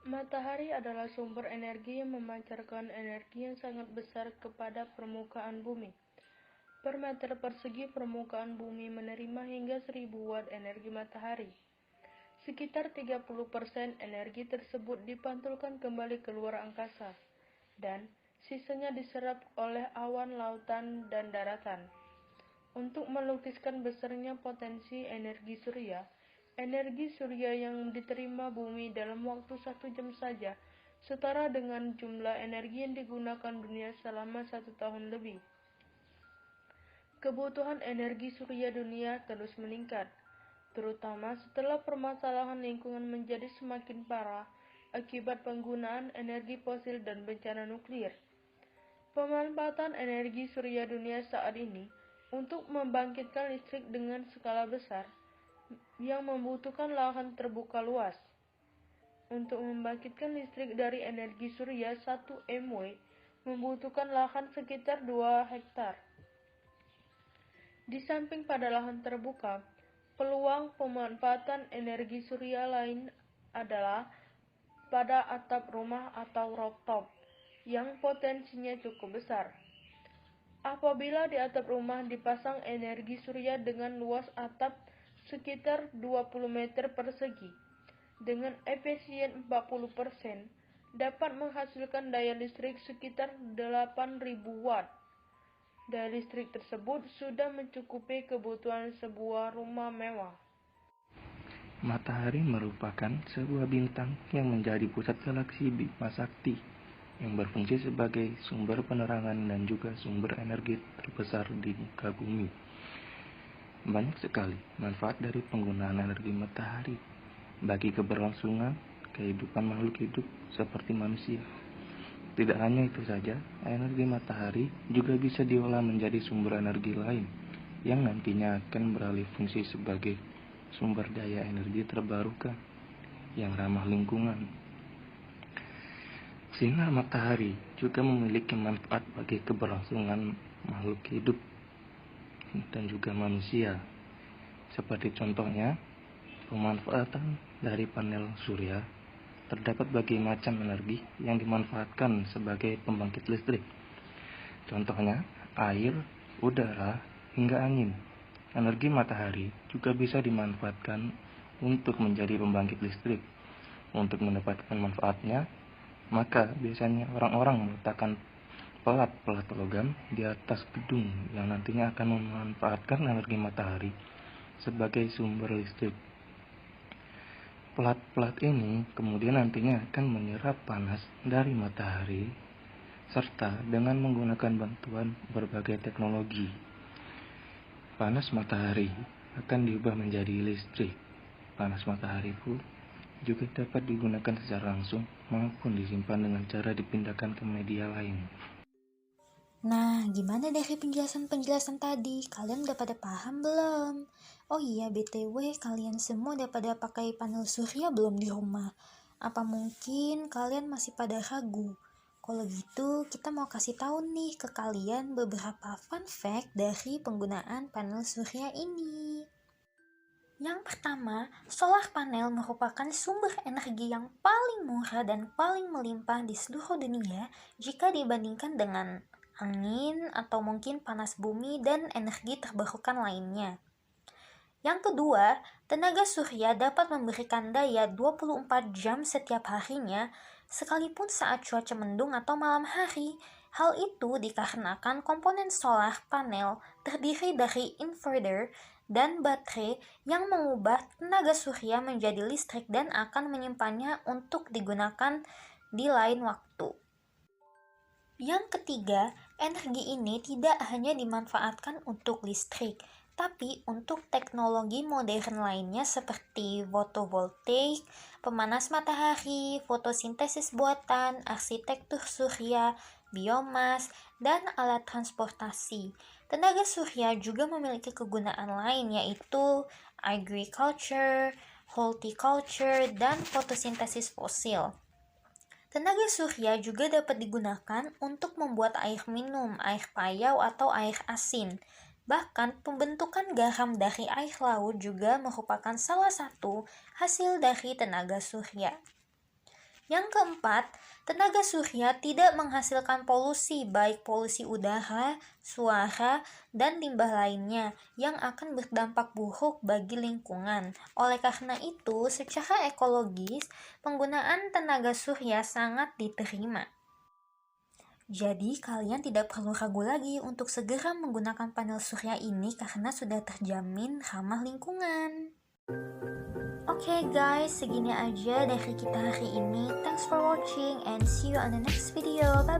Matahari adalah sumber energi yang memancarkan energi yang sangat besar kepada permukaan bumi. Per meter persegi permukaan bumi menerima hingga 1000 watt energi matahari. Sekitar 30% energi tersebut dipantulkan kembali keluar angkasa, dan sisanya diserap oleh awan lautan dan daratan. Untuk melukiskan besarnya potensi energi surya yang diterima bumi dalam waktu 1 jam saja setara dengan jumlah energi yang digunakan dunia selama 1 tahun lebih. Kebutuhan energi surya dunia terus meningkat, terutama setelah permasalahan lingkungan menjadi semakin parah akibat penggunaan energi fosil dan bencana nuklir. Pemanfaatan energi surya dunia saat ini untuk membangkitkan listrik dengan skala besar yang membutuhkan lahan terbuka luas. Untuk membangkitkan listrik dari energi surya 1 MW membutuhkan lahan sekitar 2 hektar. Di samping pada lahan terbuka, peluang pemanfaatan energi surya lain adalah pada atap rumah atau rooftop yang potensinya cukup besar. Apabila di atap rumah dipasang energi surya dengan luas atap sekitar 20 meter persegi, dengan efisien 40%, dapat menghasilkan daya listrik sekitar 8.000 watt. Daya listrik tersebut sudah mencukupi kebutuhan sebuah rumah mewah. Matahari merupakan sebuah bintang yang menjadi pusat galaksi Bima Sakti, yang berfungsi sebagai sumber penerangan dan juga sumber energi terbesar di muka bumi. Banyak sekali manfaat dari penggunaan energi matahari bagi keberlangsungan kehidupan makhluk hidup seperti manusia. Tidak hanya itu saja, energi matahari juga bisa diolah menjadi sumber energi lain yang nantinya akan beralih fungsi sebagai sumber daya energi terbarukan yang ramah lingkungan. Sinar matahari juga memiliki manfaat bagi keberlangsungan makhluk hidup dan juga manusia. Seperti contohnya, pemanfaatan dari panel surya. Terdapat berbagai macam energi yang dimanfaatkan sebagai pembangkit listrik. Contohnya, air, udara, hingga angin. Energi matahari juga bisa dimanfaatkan untuk menjadi pembangkit listrik. Untuk mendapatkan manfaatnya, maka biasanya orang-orang meletakkan pelat-pelat logam di atas gedung yang nantinya akan memanfaatkan energi matahari sebagai sumber listrik. Pelat-pelat ini kemudian nantinya akan menyerap panas dari matahari serta dengan menggunakan bantuan berbagai teknologi. Panas matahari akan diubah menjadi listrik. Panas matahari pun juga dapat digunakan secara langsung maupun disimpan dengan cara dipindahkan ke media lain. Nah, gimana dari penjelasan-penjelasan tadi? Kalian udah pada paham belum? Oh iya, BTW, kalian semua udah pada pakai panel surya belum di rumah? Apa mungkin kalian masih pada ragu? Kalau gitu, kita mau kasih tahu nih ke kalian beberapa fun fact dari penggunaan panel surya ini. Yang pertama, solar panel merupakan sumber energi yang paling murah dan paling melimpah di seluruh dunia jika dibandingkan dengan angin atau mungkin panas bumi dan energi terbarukan lainnya. Yang kedua, tenaga surya dapat memberikan daya 24 jam setiap harinya sekalipun saat cuaca mendung atau malam hari. Hal itu dikarenakan komponen solar panel terdiri dari inverter dan baterai yang mengubah tenaga surya menjadi listrik dan akan menyimpannya untuk digunakan di lain waktu. Yang ketiga, energi ini tidak hanya dimanfaatkan untuk listrik, tapi untuk teknologi modern lainnya seperti fotovoltaik, pemanas matahari, fotosintesis buatan, arsitektur surya, biomas, dan alat transportasi. Tenaga surya juga memiliki kegunaan lain yaitu agriculture, horticulture, dan fotosintesis fosil. Tenaga surya juga dapat digunakan untuk membuat air minum, air payau, atau air asin. Bahkan pembentukan garam dari air laut juga merupakan salah satu hasil dari tenaga surya. Yang keempat, tenaga surya tidak menghasilkan polusi, baik polusi udara, suara, dan limbah lainnya yang akan berdampak buruk bagi lingkungan. Oleh karena itu, secara ekologis, penggunaan tenaga surya sangat diterima. Jadi, kalian tidak perlu ragu lagi untuk segera menggunakan panel surya ini karena sudah terjamin ramah lingkungan. Oke guys, segini aja dari kita hari ini. Thanks for watching and see you on the next video. Bye bye.